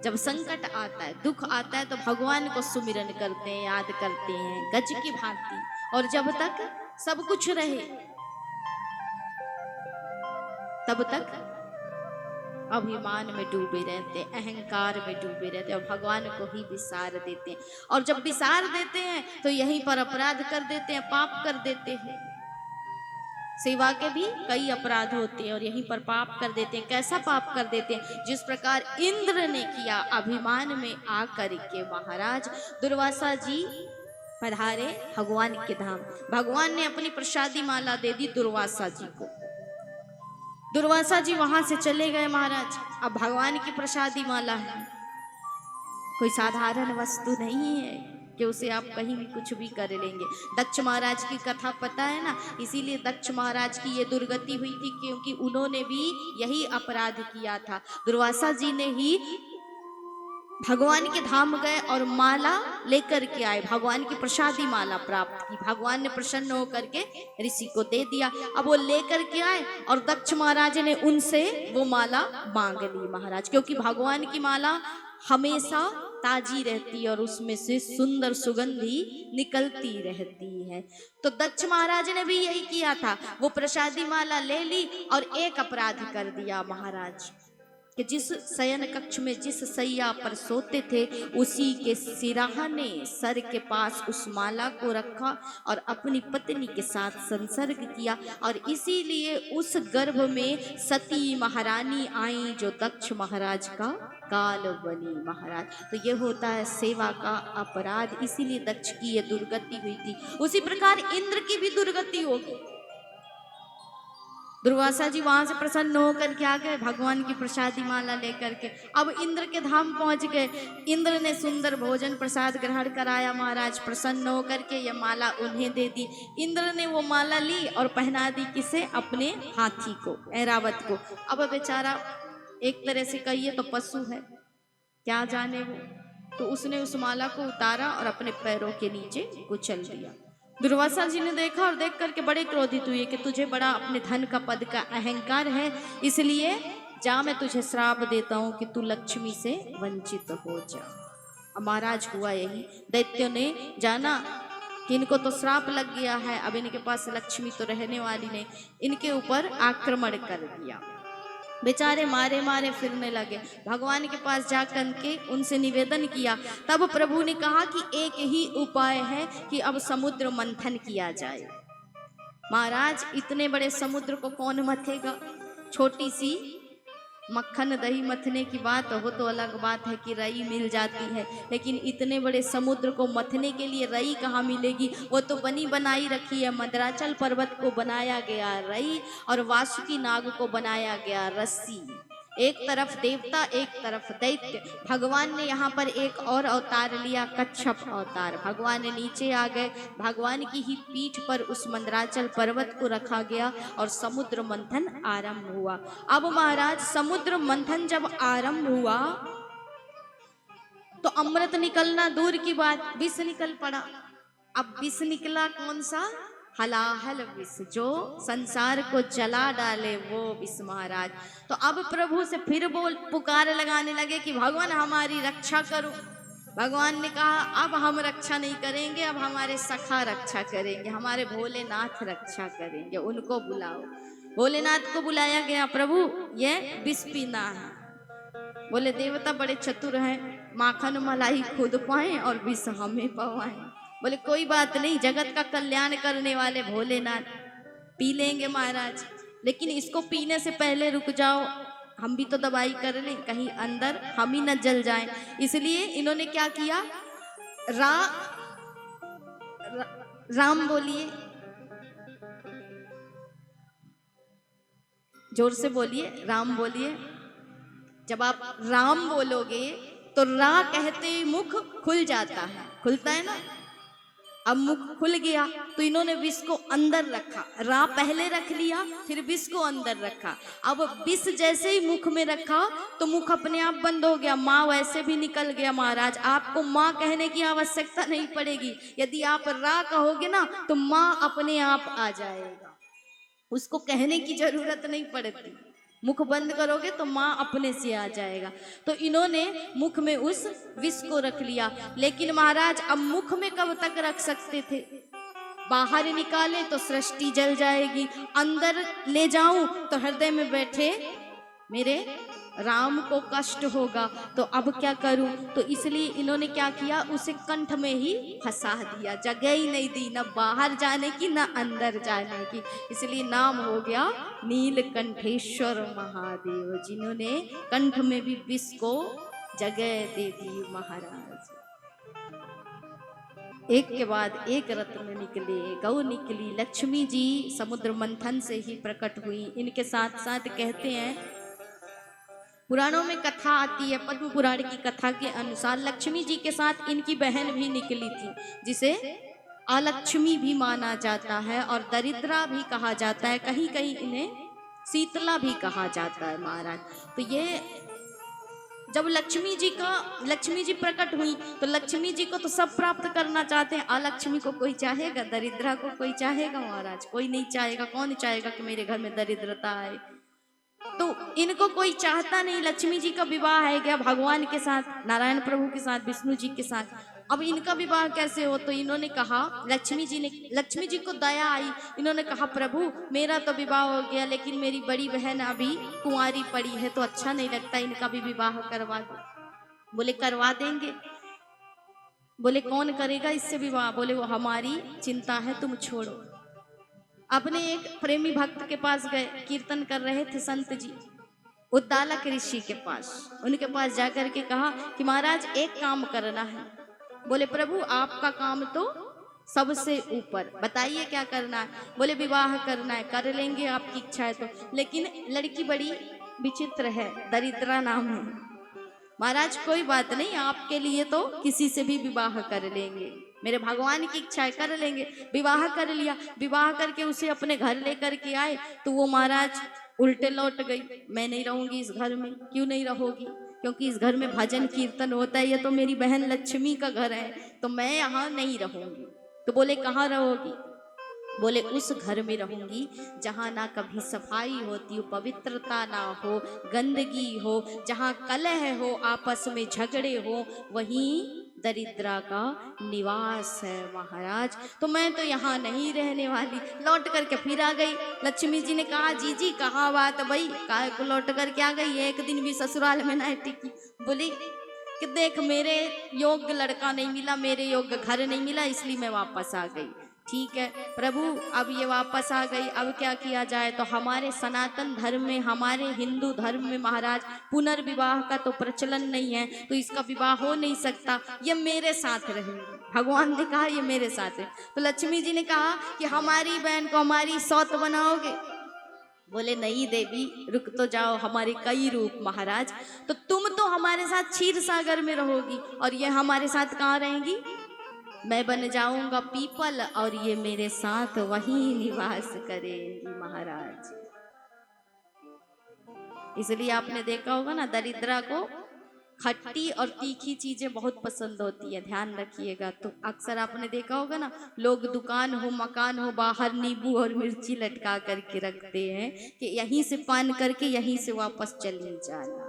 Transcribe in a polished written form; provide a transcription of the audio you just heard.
जब संकट आता है, दुख आता है, तो भगवान को सुमिरन करते हैं, याद करते हैं गज की भांति। और जब तक सब कुछ रहे तब तक अभिमान में डूबे रहते, अहंकार में डूबे रहते और भगवान को ही विसार देते हैं। और जब विसार देते हैं तो यहीं पर अपराध कर देते हैं, पाप कर देते हैं। सेवा के भी कई अपराध होते हैं और यहीं पर पाप कर देते हैं। कैसा पाप कर देते हैं? जिस प्रकार इंद्र ने किया अभिमान में आकर के। महाराज दुर्वासा जी पधारे भगवान के धाम। भगवान ने अपनी प्रसादी माला दे दी दुर्वासा जी को। दुर्वासा जी वहां से चले गए महाराज। अब भगवान की प्रसादी माला है, कोई साधारण वस्तु नहीं है कि उसे आप कहीं भी कुछ भी कर लेंगे। दक्ष महाराज की कथा पता है ना, इसीलिए दक्ष महाराज की ये दुर्गति हुई थी, क्योंकि उन्होंने भी यही अपराध किया था। दुर्वासा जी ने ही भगवान के धाम गए और माला लेकर के आए, भगवान की प्रसादी माला प्राप्त की। भगवान ने प्रसन्न होकर के ऋषि को दे दिया। अब वो लेकर के आए और दक्ष महाराज ने उनसे वो माला मांग ली महाराज, क्योंकि भगवान की माला हमेशा ताजी रहती है और उसमें से सुंदर सुगंधी निकलती रहती है। तो दक्ष महाराज ने भी यही किया था, वो प्रसादी माला ले ली और एक अपराध कर दिया महाराज कि जिस शयन कक्ष में जिस सैया पर सोते थे उसी के सिराहने सर के पास उस माला को रखा और अपनी पत्नी के साथ संसर्ग किया। और इसीलिए उस गर्भ में सती महारानी आई जो दक्ष महाराज का काल बनी महाराज। तो ये होता है सेवा का अपराध, इसीलिए दक्ष की ये दुर्गति हुई थी। उसी प्रकार इंद्र की भी दुर्गति होगी। दुर्वासा जी वहां से प्रसन्न होकर क्या गए, भगवान की प्रसादी माला लेकर के अब इंद्र के धाम पहुंच गए। इंद्र ने सुंदर भोजन प्रसाद ग्रहण कराया महाराज, प्रसन्न होकर के यह माला उन्हें दे दी। इंद्र ने वो माला ली और पहना दी किसे? अपने हाथी को, ऐरावत को। अब बेचारा एक तरह से कहिए तो पशु है, क्या जाने वो, तो उसने उस माला को उतारा और अपने पैरों के नीचे कुचल दिया। दुर्वासा जी ने देखा और देख करके बड़े क्रोधित हुए कि तुझे बड़ा अपने धन का पद का अहंकार है, इसलिए जा मैं तुझे श्राप देता हूं कि तू लक्ष्मी से वंचित हो जा। अब महाराज हुआ यही, दैत्यों ने जाना कि इनको तो श्राप लग गया है, अब इनके पास लक्ष्मी तो रहने वाली नहीं, इनके ऊपर आक्रमण कर दिया। बेचारे मारे मारे फिरने लगे। भगवान के पास जाकर के उनसे निवेदन किया। तब प्रभु ने कहा कि एक ही उपाय है कि अब समुद्र मंथन किया जाए। महाराज इतने बड़े समुद्र को कौन मथेगा? छोटी सी मक्खन दही मथने की बात हो तो अलग बात है कि रई मिल जाती है, लेकिन इतने बड़े समुद्र को मथने के लिए रई कहाँ मिलेगी? वो तो बनी बनाई रखी है। मंदराचल पर्वत को बनाया गया रई और वासुकी नाग को बनाया गया रस्सी। एक तरफ देवता एक तरफ दैत्य। भगवान ने यहाँ पर एक और अवतार लिया, कच्छप अवतार। भगवान ने नीचे आ गए, भगवान की ही पीठ पर उस मंदराचल पर्वत को रखा गया और समुद्र मंथन आरंभ हुआ। अब महाराज समुद्र मंथन जब आरंभ हुआ तो अमृत निकलना दूर की बात, विष निकल पड़ा। अब विष निकला कौन सा? हलाहल विष, जो संसार को जला डाले वो विष महाराज। तो अब प्रभु से फिर बोल पुकार लगाने लगे कि भगवान हमारी रक्षा करो। भगवान ने कहा अब हम रक्षा नहीं करेंगे, अब हमारे सखा रक्षा करेंगे, हमारे भोलेनाथ रक्षा करेंगे, उनको बुलाओ। भोलेनाथ को बुलाया गया। प्रभु ये विष पीना है। बोले देवता बड़े चतुर हैं, माखन मलाई खुद पाएं और विष हमें पवाएं। बोले कोई बात नहीं, जगत का कल्याण करने वाले भोलेनाथ, पी लेंगे महाराज, लेकिन इसको पीने से पहले रुक जाओ, हम भी तो दवाई कर लें, कहीं अंदर हम ही न जल जाएं। इसलिए इन्होंने क्या किया? राम बोलिए, जोर से बोलिए, राम बोलिए। जब आप राम बोलोगे तो रा कहते मुख खुल जाता है, खुलता है ना। अब मुख खुल गया तो इन्होंने विष को अंदर रखा, रा पहले रख लिया फिर विष को अंदर रखा। अब विष जैसे ही मुख में रखा तो मुख अपने आप बंद हो गया, माँ वैसे भी निकल गया। महाराज आपको माँ कहने की आवश्यकता नहीं पड़ेगी, यदि आप रा कहोगे ना तो माँ अपने आप आ जाएगा, उसको कहने की जरूरत नहीं पड़ती। मुख बंद करोगे तो माँ अपने से आ जाएगा। तो इन्होंने मुख में उस विष को रख लिया। लेकिन महाराज अब मुख में कब तक रख सकते थे? बाहर निकाले तो सृष्टि जल जाएगी, अंदर ले जाऊं तो हृदय में बैठे मेरे राम को कष्ट होगा। तो अब क्या करूं? तो इसलिए इन्होंने क्या किया, उसे कंठ में ही फंसा दिया, जगह ही नहीं दी, न बाहर जाने की न अंदर जाने की। इसलिए नाम हो गया नीलकंठेश्वर महादेव, जिन्होंने कंठ में भी विष को जगह दे दी महाराज। एक के बाद एक रत्न निकले, गौ निकली, लक्ष्मी जी समुद्र मंथन से ही प्रकट हुई। इनके साथ साथ कहते हैं, पुराणों में कथा आती है, पद्म पुराण की कथा के अनुसार लक्ष्मी जी के साथ इनकी बहन भी निकली थी, जिसे अलक्ष्मी भी माना जाता है और दरिद्रा भी कहा जाता है, कहीं कहीं इन्हें शीतला भी कहा जाता है महाराज। तो ये जब लक्ष्मी जी प्रकट हुई तो लक्ष्मी जी को तो सब प्राप्त करना चाहते हैं, अलक्ष्मी को कोई चाहेगा? दरिद्रा को कोई चाहेगा महाराज? कोई नहीं चाहेगा। कौन चाहेगा कि मेरे घर में दरिद्रता आए? तो इनको कोई चाहता नहीं। लक्ष्मी जी का विवाह है गया भगवान के साथ, नारायण प्रभु के साथ, विष्णु जी के साथ। अब इनका विवाह कैसे हो? तो इन्होंने कहा, लक्ष्मी जी को दया आई। इन्होंने कहा, प्रभु मेरा तो विवाह हो गया, लेकिन मेरी बड़ी बहन अभी कुंवारी पड़ी है, तो अच्छा नहीं लगता, इनका भी विवाह करवा दो। बोले करवा देंगे। बोले कौन करेगा इससे विवाह? बोले वो हमारी चिंता है, तुम छोड़ो। अपने एक प्रेमी भक्त के पास गए, कीर्तन कर रहे थे संत जी, उद्दालक ऋषि के पास। उनके पास जाकर के कहा कि महाराज एक काम करना है। बोले प्रभु आपका काम तो सबसे ऊपर, बताइए क्या करना है? बोले विवाह करना है। कर लेंगे आपकी इच्छा है तो, लेकिन लड़की बड़ी विचित्र है, दरिद्रा नाम है। महाराज कोई बात नहीं, आपके लिए तो किसी से भी विवाह कर लेंगे, मेरे भगवान की इच्छा है, कर लेंगे। विवाह कर लिया। विवाह करके उसे अपने घर लेकर के आए तो वो महाराज उल्टे लौट गई, मैं नहीं रहूंगी इस घर में। क्यों नहीं रहोगी? क्योंकि इस घर में भजन कीर्तन होता है, ये तो मेरी बहन लक्ष्मी का घर है, तो मैं यहाँ नहीं रहूंगी। तो बोले कहाँ रहोगी? बोले उस घर में रहूंगी जहाँ ना कभी सफाई होती हो, पवित्रता ना हो, गंदगी हो, जहाँ कलह हो, आपस में झगड़े हो, वहीं दरिद्रा का निवास है महाराज। तो मैं तो यहाँ नहीं रहने वाली। लौट करके फिर आ गई। लक्ष्मी जी ने कहा, जी कहाँ बात भाई, काहे को लौट करके आ गई? एक दिन भी ससुराल में ना टिकी। बोली कि देख मेरे योग्य लड़का नहीं मिला, मेरे योग्य घर नहीं मिला, इसलिए मैं वापस आ गई। ठीक है प्रभु, अब ये वापस आ गई, अब क्या किया जाए? तो हमारे सनातन धर्म में, हमारे हिंदू धर्म में महाराज पुनर्विवाह का तो प्रचलन नहीं है, तो इसका विवाह हो नहीं सकता, ये मेरे साथ रहेंगे। भगवान ने कहा ये मेरे साथ है। तो लक्ष्मी जी ने कहा कि हमारी बहन को हमारी सौत बनाओगे? बोले नहीं देवी, रुक तो जाओ, हमारे कई रूप महाराज। तो तुम तो हमारे साथ क्षीर सागर में रहोगी और ये हमारे साथ कहाँ रहेंगी? मैं बन जाऊंगा पीपल और ये मेरे साथ वहीं निवास करेंगी महाराज। इसलिए आपने देखा होगा ना, दरिद्रा को खट्टी और तीखी चीजें बहुत पसंद होती है, ध्यान रखिएगा। तो अक्सर आपने देखा होगा ना, लोग दुकान हो मकान हो बाहर नींबू और मिर्ची लटका करके रखते हैं कि यहीं से पान करके यहीं से वापस चले जाना।